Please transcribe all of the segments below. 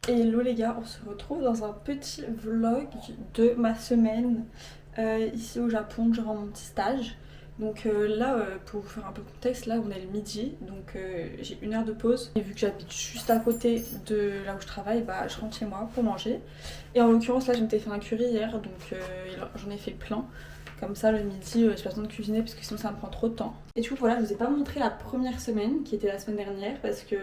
Hello les gars, on se retrouve dans un petit vlog de ma semaine ici au Japon durant mon petit stage. Donc là, pour vous faire un peu de contexte, là on est le midi, donc j'ai 1 heure de pause. Et vu que j'habite juste à côté de là où je travaille, bah je rentre chez moi pour manger. Et en l'occurrence là je m'étais fait un curry hier, donc j'en ai fait plein. Comme ça le midi, j'ai pas besoin de cuisiner parce que sinon ça me prend trop de temps. Et du coup voilà, je vous ai pas montré la première semaine qui était la semaine dernière parce que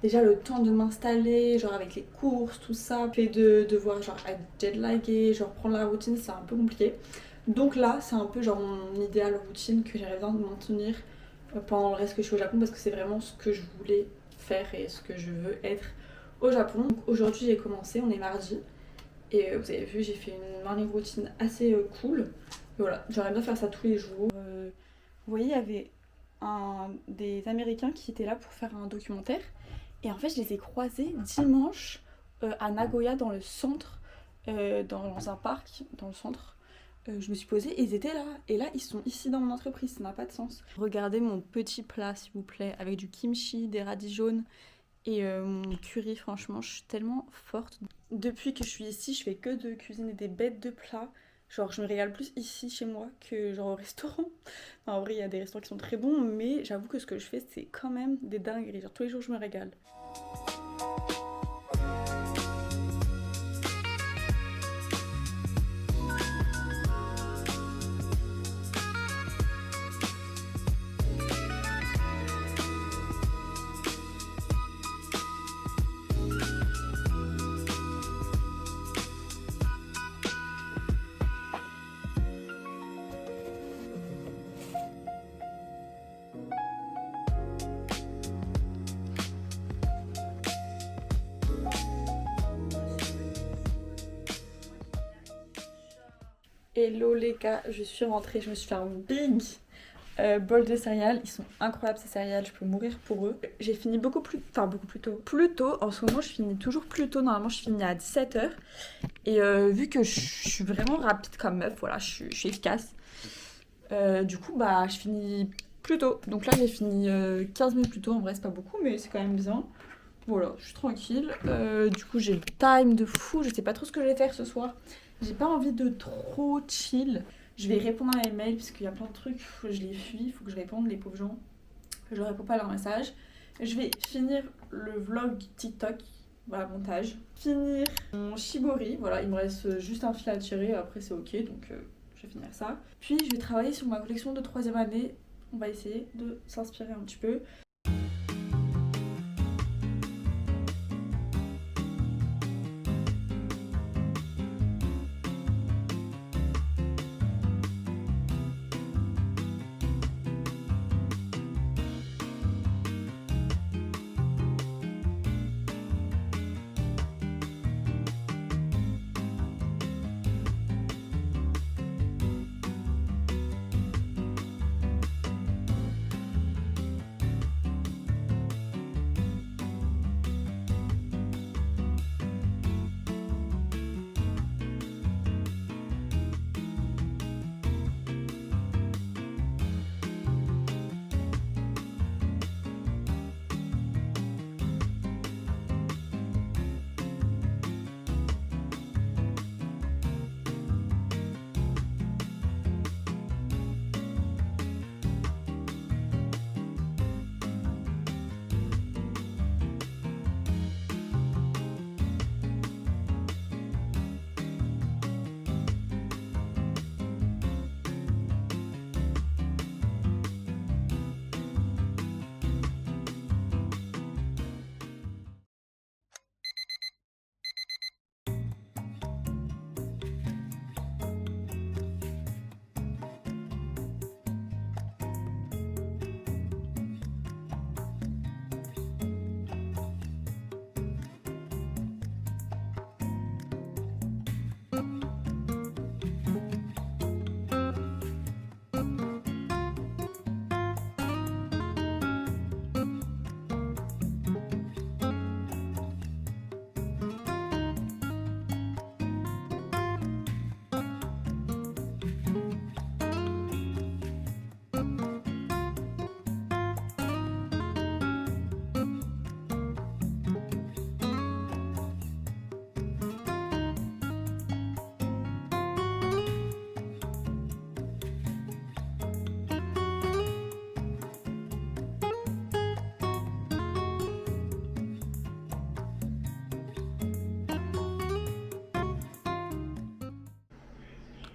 déjà le temps de m'installer, genre avec les courses, tout ça, fait de devoir genre être jetlagué, genre prendre la routine, c'est un peu compliqué. Donc là c'est un peu genre mon idéal routine que j'aimerais bien maintenir pendant le reste que je suis au Japon parce que c'est vraiment ce que je voulais faire et ce que je veux être au Japon. Donc aujourd'hui j'ai commencé, on est mardi. Et vous avez vu, j'ai fait une morning routine assez cool. Et voilà, j'aimerais bien faire ça tous les jours. Vous voyez, il y avait des Américains qui étaient là pour faire un documentaire. Et en fait, je les ai croisés dimanche à Nagoya dans le centre, dans un parc dans le centre. Je me suis posée et ils étaient là. Et là, ils sont ici dans mon entreprise, ça n'a pas de sens. Regardez mon petit plat, s'il vous plaît, avec du kimchi, des radis jaunes et mon curry. Franchement, je suis tellement forte. Depuis que je suis ici, je fais que de cuisiner des bêtes de plats. Genre, je me régale plus ici, chez moi, que genre au restaurant. Enfin, en vrai, il y a des restaurants qui sont très bons, mais j'avoue que ce que je fais, c'est quand même des dingueries. Genre, tous les jours, je me régale. Hello les gars, je suis rentrée, je me suis fait un big bol de céréales. Ils sont incroyables ces céréales, je peux mourir pour eux. J'ai fini beaucoup plus tôt. Plus tôt, en ce moment je finis toujours plus tôt, normalement je finis à 17h. Et vu que je suis vraiment rapide comme meuf, voilà, je suis efficace. Du coup bah je finis plus tôt. Donc là j'ai fini 15 minutes plus tôt, en vrai c'est pas beaucoup mais c'est quand même bien. Voilà, je suis tranquille. Du coup j'ai le time de fou, je sais pas trop ce que je vais faire ce soir. J'ai pas envie de trop chill. Je vais répondre à mes mails parce qu'il y a plein de trucs, je les fuis, il faut que je réponde, les pauvres gens. Je réponds pas à leurs messages. Je vais finir le vlog TikTok, voilà, montage. Finir mon shibori, voilà, il me reste juste un fil à tirer, après c'est ok, donc je vais finir ça. Puis je vais travailler sur ma collection de 3e année. On va essayer de s'inspirer un petit peu.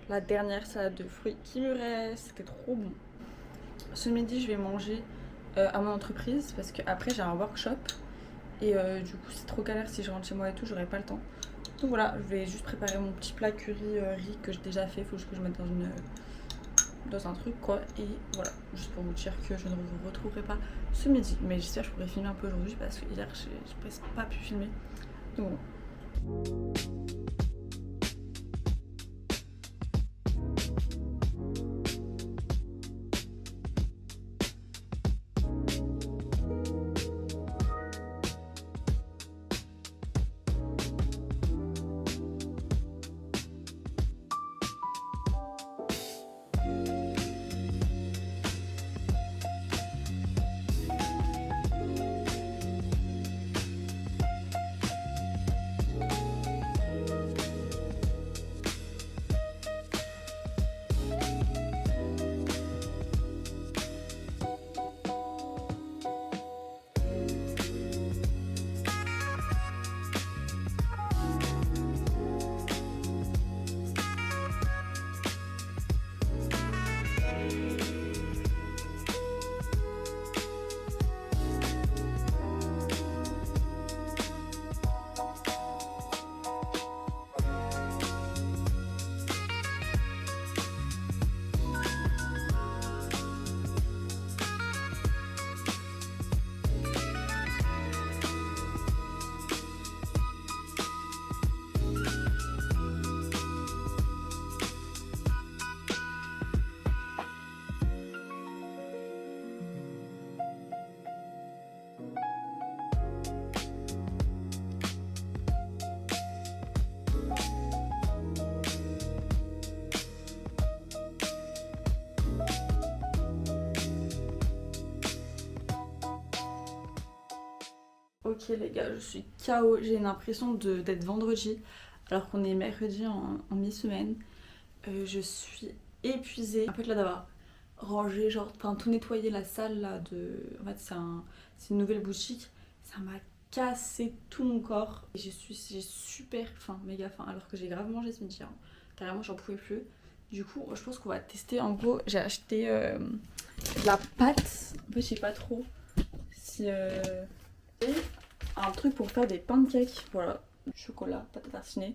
La dernière salade de fruits qui me reste, c'était trop bon. Ce midi, je vais manger à mon entreprise parce qu'après j'ai un workshop et du coup c'est trop galère si je rentre chez moi et tout, j'aurai pas le temps. Donc voilà, je vais juste préparer mon petit plat curry riz que j'ai déjà fait, faut juste que je mette dans un truc quoi. Et voilà, juste pour vous dire que je ne vous retrouverai pas ce midi. Mais j'espère que je pourrai filmer un peu aujourd'hui parce que hier j'ai presque pas pu filmer. Donc bon. Ok les gars, je suis KO, j'ai l'impression d'être vendredi alors qu'on est mercredi en mi-semaine. Je suis épuisée. En fait là d'avoir rangé, genre, enfin tout nettoyer la salle là de... En fait c'est une nouvelle boutique, ça m'a cassé tout mon corps. Et j'ai super faim, méga faim, alors que j'ai grave mangé ce midi. Hein. Carrément j'en pouvais plus. Du coup je pense qu'on va tester. En gros j'ai acheté de la pâte. En fait je sais pas trop si... Et un truc pour faire des pancakes, voilà, du chocolat, pâte à tartiner.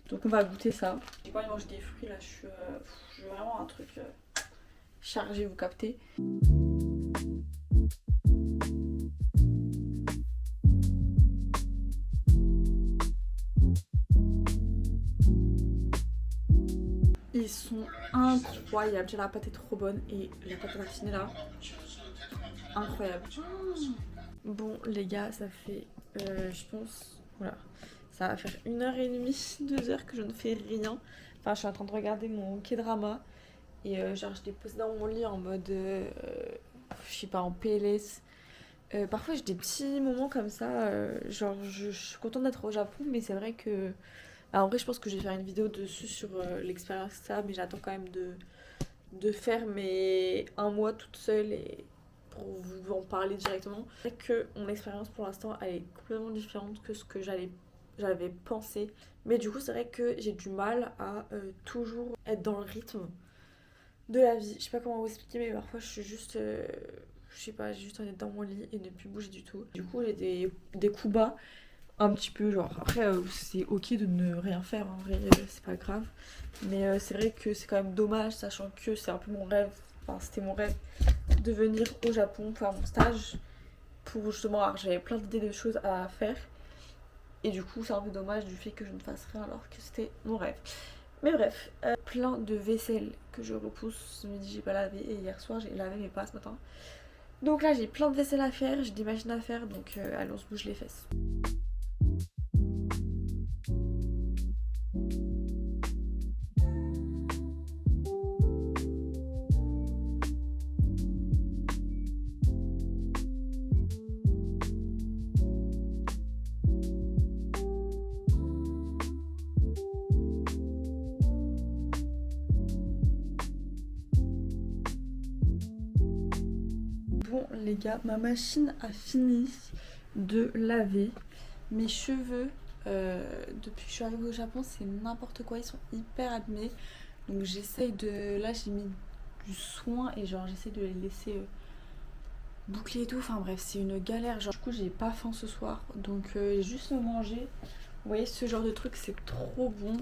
Donc on va goûter ça. J'ai pas envie de manger des fruits là, je veux vraiment un truc chargé, vous captez. Ils sont incroyables, déjà la pâte est trop bonne et la pâte à tartiner là, incroyable. Bon les gars, ça fait, je pense, voilà, ça va faire 1h30, 2h que je ne fais rien. Enfin je suis en train de regarder mon K-drama et genre je l'ai posé dans mon lit en mode, je sais pas, en PLS. Parfois j'ai des petits moments comme ça, genre je suis contente d'être au Japon, mais c'est vrai que... Alors, en vrai je pense que je vais faire une vidéo dessus sur l'expérience ça, mais j'attends quand même de faire mes 1 mois toute seule et pour vous en parler directement. C'est vrai que mon expérience pour l'instant elle est complètement différente que ce que j'avais pensé, mais du coup c'est vrai que j'ai du mal à toujours être dans le rythme de la vie. Je sais pas comment vous expliquer, mais parfois je suis juste... je sais pas, j'ai juste envie d'être dans mon lit et de plus bouger du tout. Du coup, j'ai des coups bas, un petit peu genre. Après, c'est ok de ne rien faire, en vrai, c'est pas grave. Mais c'est vrai que c'est quand même dommage, sachant que c'est un peu mon rêve, enfin, c'était mon rêve de venir au Japon faire mon stage. Pour justement, alors j'avais plein d'idées de choses à faire. Et du coup, c'est un peu dommage du fait que je ne fasse rien alors que c'était mon rêve. Mais bref, plein de vaisselle que je repousse. Ce midi j'ai pas lavé et hier soir j'ai lavé mais pas ce matin. Donc là j'ai plein de vaisselle à faire, j'ai des machines à faire, donc allez on se bouge les fesses. Bon les gars, ma machine a fini de laver. Mes cheveux, depuis que je suis arrivée au Japon, c'est n'importe quoi, ils sont hyper abîmés. Donc j'essaye de... Là j'ai mis du soin et genre j'essaie de les laisser boucler et tout. Enfin bref, c'est une galère. Genre, du coup j'ai pas faim ce soir, donc j'ai juste mangé. Vous voyez ce genre de truc c'est trop bon.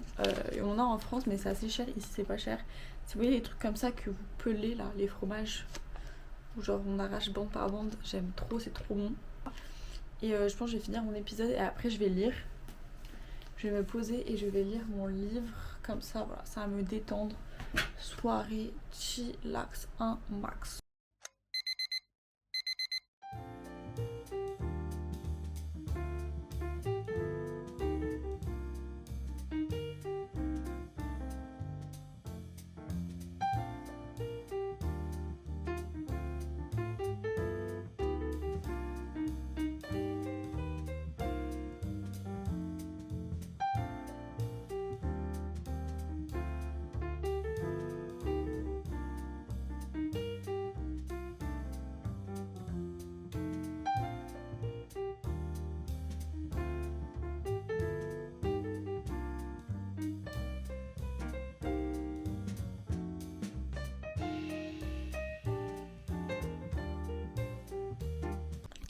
Et on en a en France mais c'est assez cher, ici c'est pas cher. Si vous voyez les trucs comme ça que vous pelez là, les fromages, où genre on arrache bande par bande, j'aime trop, c'est trop bon. Et je pense que je vais finir mon épisode et après je vais lire. Je vais me poser et je vais lire mon livre. Comme ça, voilà, ça va me détendre. Soirée chillax un max.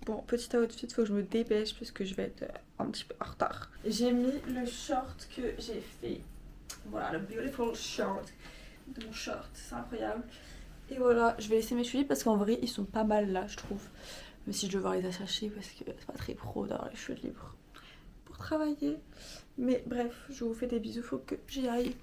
Bon, petit outfit, faut que je me dépêche parce que je vais être un petit peu en retard. J'ai mis le short que j'ai fait. Voilà, le beautiful short de mon short, c'est incroyable. Et voilà, je vais laisser mes cheveux parce qu'en vrai, ils sont pas mal là, je trouve. Mais si je vais devoir les attacher parce que c'est pas très pro d'avoir les cheveux libres pour travailler. Mais bref, je vous fais des bisous, faut que j'y aille.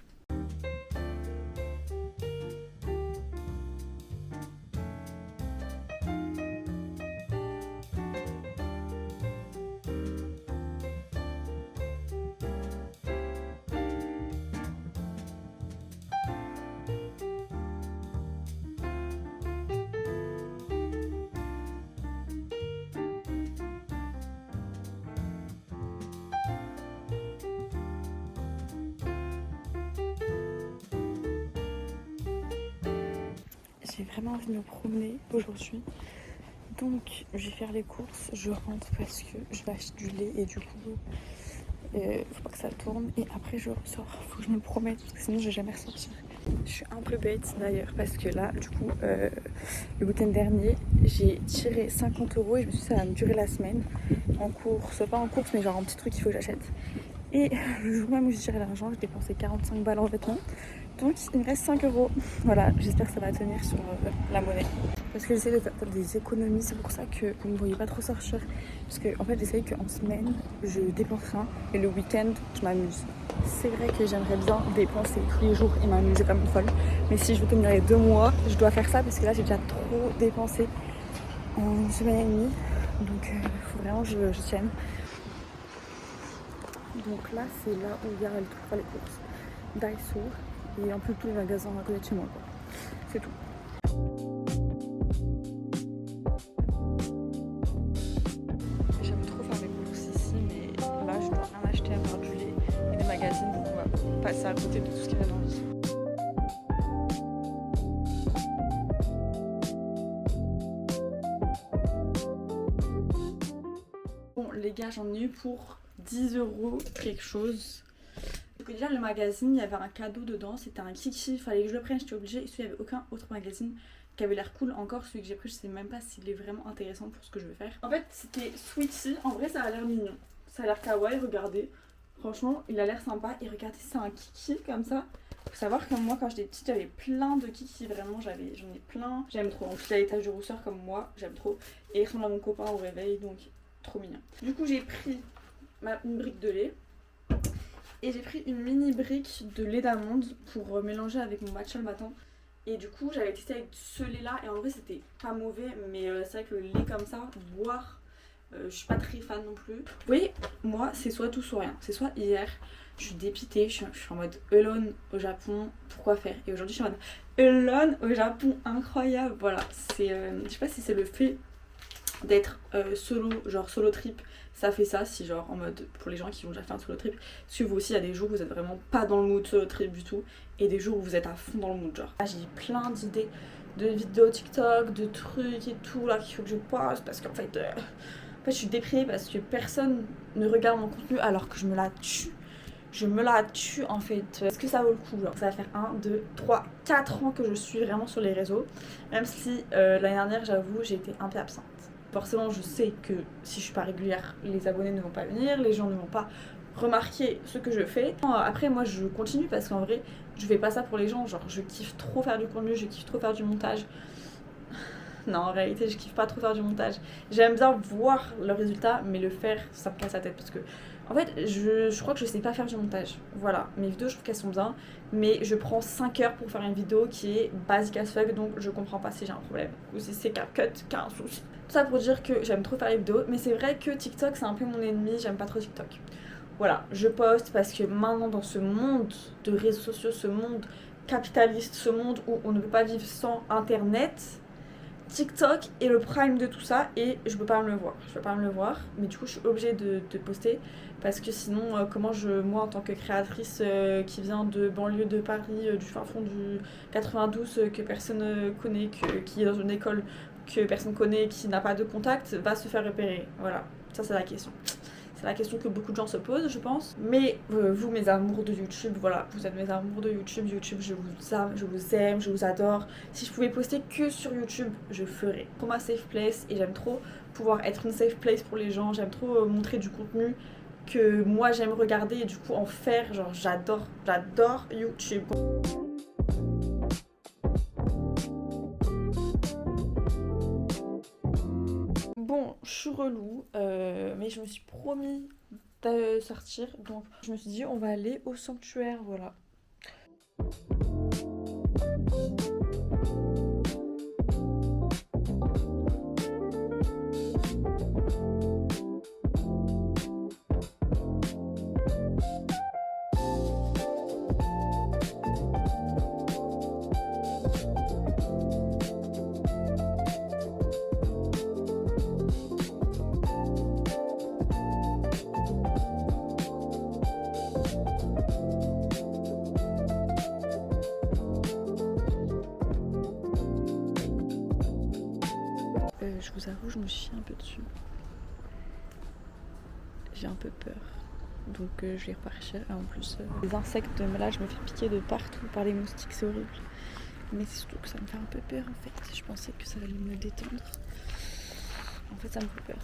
j'ai vraiment envie de me promener aujourd'hui. Donc je vais faire les courses, je rentre parce que je vais acheter du lait et du coup faut pas que ça tourne et après je ressors, faut que je me promette parce que sinon je vais jamais ressortir. Je suis un peu bête d'ailleurs parce que là du coup le week-end dernier j'ai tiré 50 € et je me suis dit ça va me durer la semaine en course, pas en course mais genre en petit truc qu'il faut que j'achète. Et le jour même où j'ai tiré l'argent, j'ai dépensé 45 balles en vêtements. Donc il me reste 5 €. Voilà, j'espère que ça va tenir sur la monnaie. Parce que j'essaie de faire des économies, c'est pour ça que vous ne me voyez pas trop sortir. Parce que en fait j'essaye qu'en semaine je dépense rien et le week-end je m'amuse. C'est vrai que j'aimerais bien dépenser tous les jours et m'amuser comme une folle. Mais si je veux tenir les 2 mois, je dois faire ça parce que là j'ai déjà trop dépensé en une semaine et demie. Donc il faut vraiment que je tienne. Donc là c'est là où il y a les courses. Daiso et un peu tous les magasins à côté de chez moi quoi. C'est tout. J'aime trop faire mes courses ici mais là je dois rien acheter à part du lait et des magazines donc on va passer à côté de tout ce qui va dans vie. Bon les gars j'en ai eu pour 10 € quelque chose. Donc déjà le magazine, il y avait un cadeau dedans, c'était un kiki, il fallait que je le prenne, j'étais obligée. Et il n'y avait aucun autre magazine qui avait l'air cool. Encore celui que j'ai pris, je sais même pas s'il est vraiment intéressant pour ce que je veux faire. En fait c'était Sweetie, en vrai ça a l'air mignon, ça a l'air kawaii, regardez. Franchement il a l'air sympa et regardez c'est un kiki comme ça. Faut savoir que moi quand j'étais petite j'avais plein de kiki, vraiment j'en ai plein. J'aime trop, en plus il a des taches de rousseur comme moi, j'aime trop. Et il ressemble à mon copain au réveil donc trop mignon. Du coup j'ai pris une brique de lait. Et j'ai pris une mini brique de lait d'amande pour mélanger avec mon matcha le matin. Et du coup j'avais testé avec ce lait là et en vrai c'était pas mauvais. Mais c'est vrai que le lait comme ça, boire, je suis pas très fan non plus. Vous voyez, moi c'est soit tout soit rien. C'est soit hier, je suis dépitée, je suis en mode alone au Japon, pourquoi faire. Et aujourd'hui je suis en mode alone au Japon, incroyable. Voilà, c'est je sais pas si c'est le fait d'être solo, genre solo trip. Ça fait ça, si genre en mode pour les gens qui ont déjà fait un solo trip. Parce que vous aussi, il y a des jours où vous êtes vraiment pas dans le mood solo trip du tout. Et des jours où vous êtes à fond dans le mood genre. Là, j'ai plein d'idées de vidéos TikTok, de trucs et tout là qu'il faut que je poste. Parce qu'en fait, je suis déprimée parce que personne ne regarde mon contenu alors que je me la tue. Je me la tue en fait. Est-ce que ça vaut le coup genre, ça va faire 1, 2, 3, 4 ans que je suis vraiment sur les réseaux. Même si l'année dernière, j'avoue, j'ai été un peu absente. Forcément, je sais que si je suis pas régulière, les abonnés ne vont pas venir, les gens ne vont pas remarquer ce que je fais. Après, moi, je continue parce qu'en vrai, je fais pas ça pour les gens. Genre, je kiffe trop faire du contenu, je kiffe trop faire du montage. Non, en réalité, je kiffe pas trop faire du montage. J'aime bien voir le résultat, mais le faire, ça me casse la tête parce que, en fait, je crois que je sais pas faire du montage. Voilà, mes vidéos, je trouve qu'elles sont bien, mais je prends 5 heures pour faire une vidéo qui est basique as fuck, donc je comprends pas si j'ai un problème ou si c'est CapCut qui a un souci. Tout ça pour dire que j'aime trop faire les vidéos, mais c'est vrai que TikTok, c'est un peu mon ennemi, j'aime pas trop TikTok. Voilà, je poste parce que maintenant, dans ce monde de réseaux sociaux, ce monde capitaliste, ce monde où on ne peut pas vivre sans Internet, TikTok est le prime de tout ça et je peux pas me le voir. Mais du coup je suis obligée de poster parce que sinon moi en tant que créatrice qui vient de banlieue de Paris, du fin fond du 92 que personne connaît, qui est dans une école que personne connaît, qui n'a pas de contact, va se faire repérer. Voilà, ça c'est la question. C'est la question que beaucoup de gens se posent, je pense. Mais vous, mes amours de YouTube, voilà, vous êtes mes amours de YouTube. YouTube, je vous aime, je vous adore. Si je pouvais poster que sur YouTube, je ferais. Pour ma safe place, et j'aime trop pouvoir être une safe place pour les gens. J'aime trop montrer du contenu que moi j'aime regarder et du coup en faire. Genre, j'adore YouTube. Bon, je suis relou, mais je me suis promis de sortir, donc je me suis dit on va aller au sanctuaire, voilà. je vous avoue, je me chie un peu dessus. J'ai un peu peur. Donc je vais repartir. En plus, les insectes, là, je me fais piquer de partout par les moustiques, c'est horrible. Mais c'est surtout que ça me fait un peu peur en fait. Je pensais que ça allait me détendre. En fait, ça me fait peur.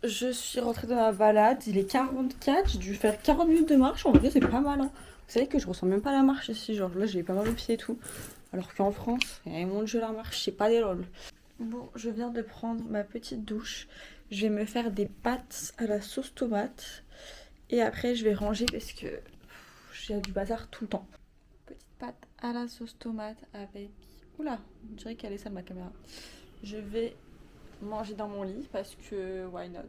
Je suis rentrée de ma balade, il est 44, j'ai dû faire 40 minutes de marche, en vrai c'est pas mal. Hein. Vous savez que je ressens même pas la marche ici, genre là j'ai pas mal au pied et tout. Alors qu'en France, et mon dieu la marche, c'est pas des lol. Bon, je viens de prendre ma petite douche, je vais me faire des pâtes à la sauce tomate. Et après je vais ranger parce que j'ai du bazar tout le temps. Petite pâte à la sauce tomate avec... Oula, on dirait qu'elle est sale ma caméra. Je vais manger dans mon lit parce que why not?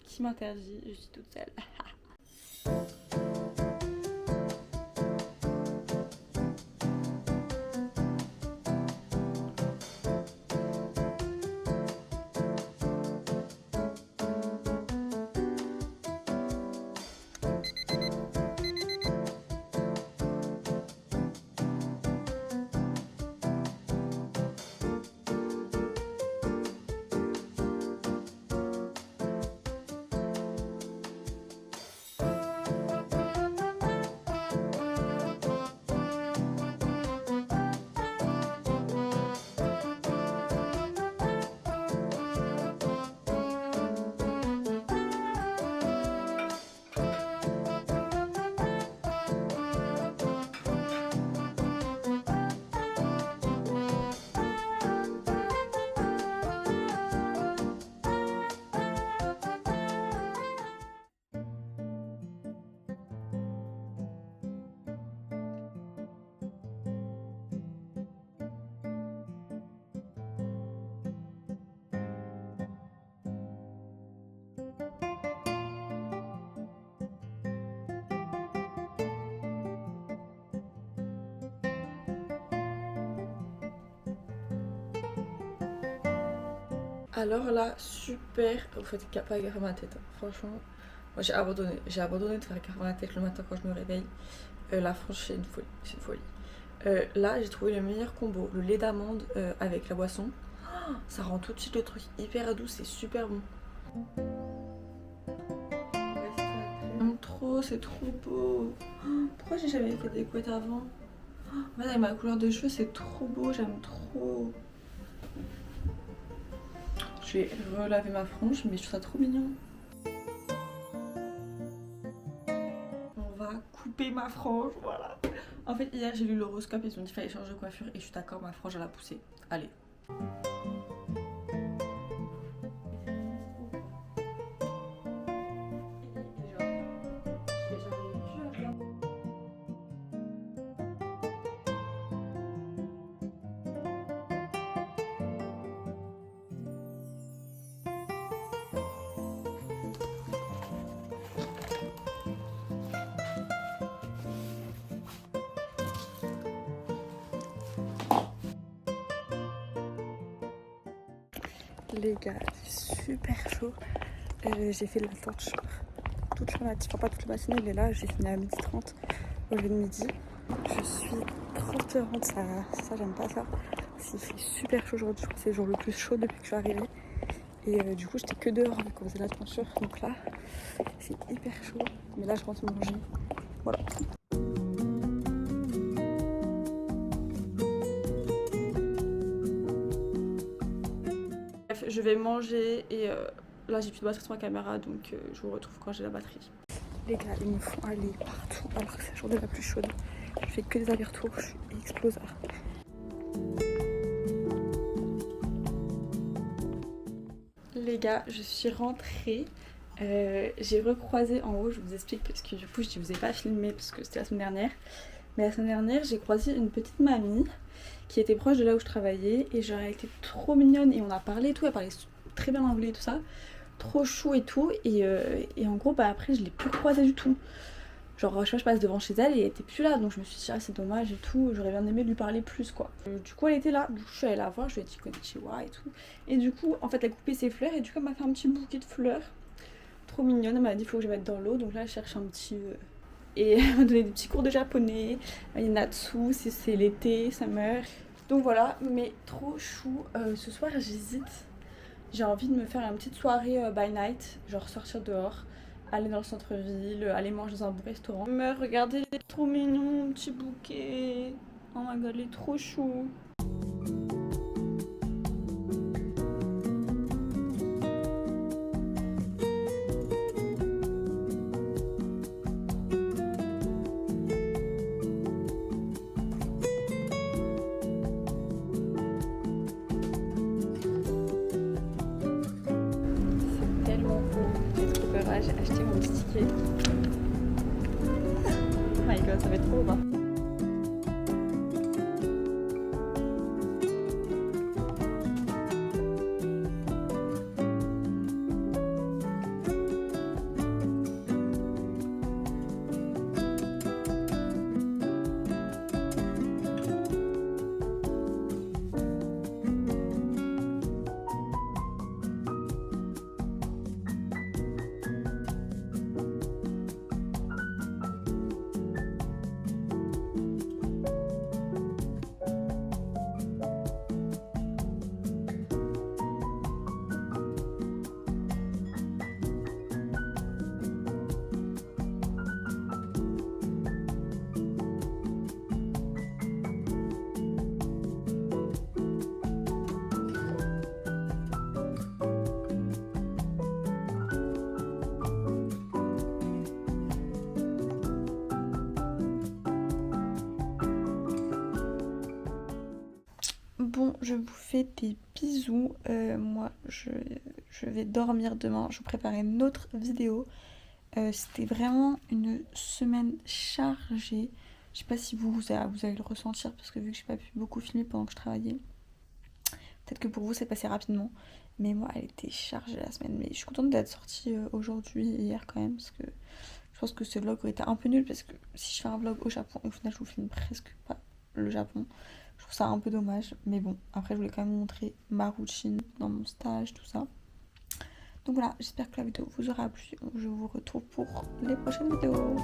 Qui m'interdit? Je suis toute seule. Alors là, super. Vous faites pas gaffe à ma tête, hein. Franchement. Moi j'ai abandonné. J'ai abandonné de faire gaffe à ma tête le matin quand je me réveille. Là, franchement, c'est une folie. C'est une folie. Là, j'ai trouvé le meilleur combo. Le lait d'amande avec la boisson. Oh, ça rend tout de suite le truc hyper doux. C'est super bon. Trop, c'est trop beau. Oh, pourquoi j'ai jamais fait des couettes avant? Oh, avec ma couleur de cheveux, c'est trop beau. J'aime trop. Je vais relaver ma frange, mais je trouve ça trop mignon. On va couper ma frange, voilà. En fait, hier j'ai lu l'horoscope, ils ont dit qu'il fallait changer de coiffure et je suis d'accord, ma frange elle a poussé. Allez. Les gars, c'est super chaud. J'ai fait de la torche toute la matinée, enfin pas toute la matinée, mais là j'ai fini à 12h30 au lieu de midi. Je suis transpirante, ça j'aime pas ça. Il fait super chaud aujourd'hui, je crois que c'est le jour le plus chaud depuis que je suis arrivée. Et du coup j'étais que dehors quand on faisait la teinture, donc là c'est hyper chaud. Mais là je rentre manger, voilà. Bref, je vais manger et là j'ai plus de batterie sur ma caméra, donc je vous retrouve quand j'ai la batterie. Les gars, ils me font aller partout alors que c'est la journée la plus chaude. Je fais que des allers-retours, je suis explosard. les gars, je suis rentrée. J'ai recroisé en haut, je vous explique parce que du coup je vous ai pas filmé parce que c'était la semaine dernière. Mais la semaine dernière j'ai croisé une petite mamie qui était proche de là où je travaillais et genre elle était trop mignonne et on a parlé et tout, elle parlait très bien anglais et tout ça. Trop chou et tout et en gros bah après je l'ai plus recroisée du tout. Genre je passe devant chez elle et elle était plus là donc je me suis dit ah c'est dommage et tout, j'aurais bien aimé lui parler plus quoi. Du coup elle était là, du coup je suis allée la voir, je lui ai dit konnichiwa et tout. Et du coup en fait elle a coupé ses fleurs et du coup elle m'a fait un petit bouquet de fleurs. Trop mignonne, elle m'a dit faut que je mette dans l'eau donc là elle cherche un petit... Et elle m'a donné des petits cours de japonais, il y a Natsu, c'est l'été, summer. Donc voilà, mais trop chou. Ce soir j'hésite, j'ai envie de me faire une petite soirée by night, genre sortir dehors, aller dans le centre-ville, aller manger dans un bon restaurant. Mais regardez, il est trop mignon, petit bouquet. Oh my god, il est trop chou. C'est tellement beau, j'ai trop peur. J'ai acheté mon petit ticket. Oh my god, ça va être trop beau. Bon, je vous fais des bisous. Moi, je vais dormir demain. Je vous prépare une autre vidéo. C'était vraiment une semaine chargée. Je sais pas si vous allez le ressentir parce que vu que j'ai pas pu beaucoup filmer pendant que je travaillais, peut-être que pour vous c'est passé rapidement. Mais moi, elle était chargée la semaine. Mais je suis contente d'être sortie aujourd'hui et hier quand même parce que je pense que ce vlog aurait été un peu nul parce que si je fais un vlog au Japon et au final je vous filme presque pas le Japon, je trouve ça un peu dommage. Mais bon, après je voulais quand même montrer ma routine dans mon stage, tout ça. Donc voilà, j'espère que la vidéo vous aura plu. Je vous retrouve pour les prochaines vidéos.